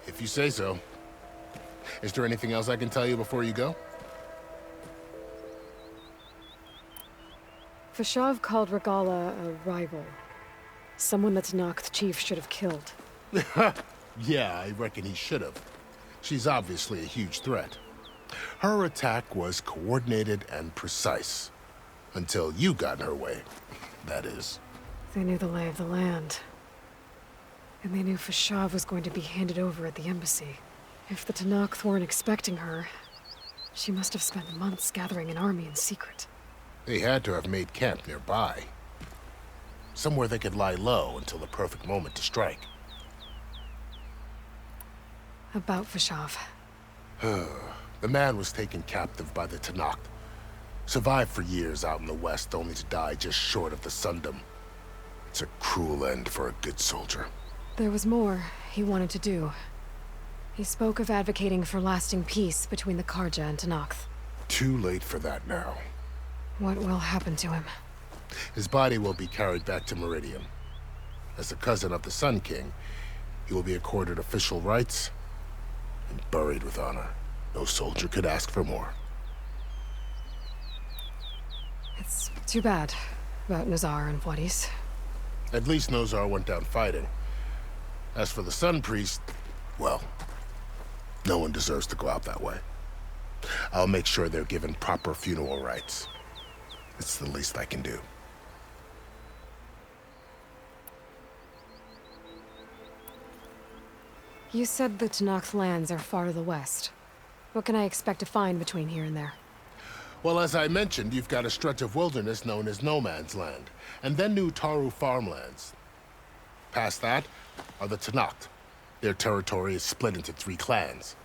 If you say so. Is there anything else I can tell you before you go? Fashav called Regala a rival. Someone that Tanakh chief should have killed. Yeah, I reckon he should have. She's obviously a huge threat. Her attack was coordinated and precise. Until you got in her way, that is. They knew the lay of the land. And they knew Fashav was going to be handed over at the embassy. If the Tanakh weren't expecting her, she must have spent months gathering an army in secret. They had to have made camp nearby. Somewhere they could lie low until the perfect moment to strike. About Fashav. The man was taken captive by the Tanakh. Survived for years out in the west, only to die just short of the Sundom. It's a cruel end for a good soldier. There was more he wanted to do. He spoke of advocating for lasting peace between the Karja and Tanakh. Too late for that now. What will happen to him? His body will be carried back to Meridian. As a cousin of the Sun King, he will be accorded official rights and buried with honor. No soldier could ask for more. It's too bad about Nazar and Wadis. At least Nozar went down fighting. As for the Sun Priest, well, no one deserves to go out that way. I'll make sure they're given proper funeral rites. It's the least I can do. You said the Tanakh lands are far to the west. What can I expect to find between here and there? Well, as I mentioned, you've got a stretch of wilderness known as No Man's Land, and then new Taru farmlands. Past that are the Tanakh. Their territory is split into 3 clans: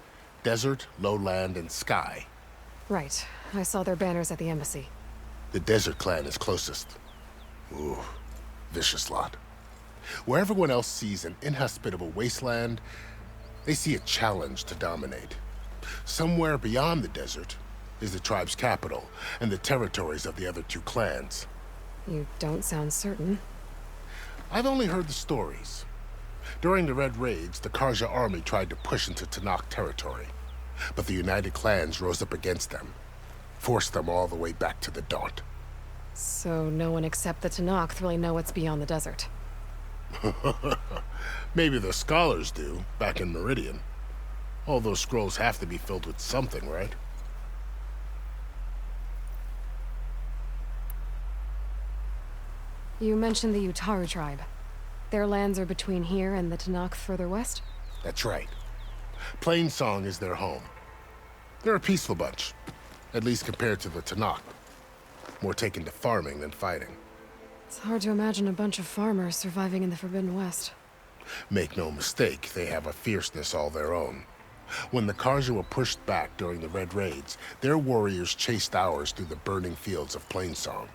Desert, Lowland, and Sky. Right. I saw their banners at the embassy. The Desert clan is closest. Ooh, vicious lot. Where everyone else sees an inhospitable wasteland, they see a challenge to dominate. Somewhere beyond the desert is the tribe's capital and the territories of the other 2 clans. You don't sound certain. I've only heard the stories. During the Red Raids, the Karja army tried to push into Tanakh territory, but the United Clans rose up against them, forced them all the way back to the Daunt. So no one except the Tanakh really know what's beyond the desert. Maybe the scholars do, back in Meridian. All those scrolls have to be filled with something, right? You mentioned the Utaru tribe. Their lands are between here and the Tanakh further west? That's right. Plainsong is their home. They're a peaceful bunch, at least compared to the Tanakh. More taken to farming than fighting. It's hard to imagine a bunch of farmers surviving in the Forbidden West. Make no mistake, they have a fierceness all their own. When the Karja were pushed back during the Red Raids, their warriors chased ours through the burning fields of Plainsong.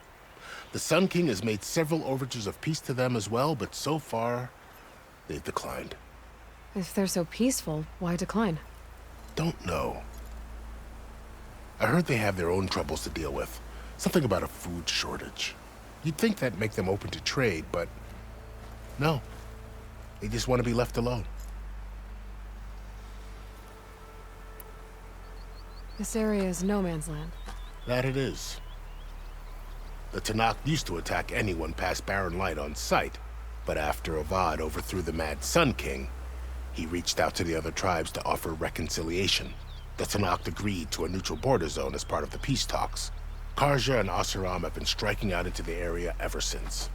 The Sun King has made several overtures of peace to them as well, but so far, they've declined. If they're so peaceful, why decline? Don't know. I heard they have their own troubles to deal with. Something about a food shortage. You'd think that'd make them open to trade, but no. They just want to be left alone. This area is no man's land. That it is. The Tanakh used to attack anyone past Barren Light on sight, but after Avad overthrew the Mad Sun King, he reached out to the other tribes to offer reconciliation. The Tanakh agreed to a neutral border zone as part of the peace talks. Karja and Asuram have been striking out into the area ever since.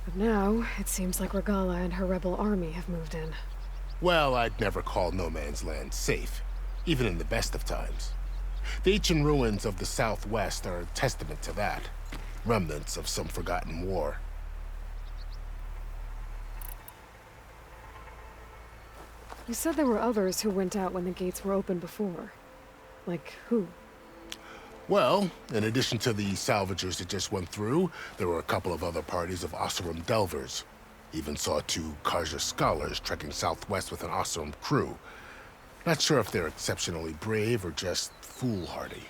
But now, it seems like Regala and her rebel army have moved in. Well, I'd never call No Man's Land safe, even in the best of times. The ancient ruins of the Southwest are a testament to that. Remnants of some forgotten war. You said there were others who went out when the gates were open before. Like who? Well, in addition to the salvagers that just went through, there were a couple of other parties of Oseram delvers. Even saw 2 Karja scholars trekking southwest with an Oseram crew. Not sure if they're exceptionally brave or just foolhardy.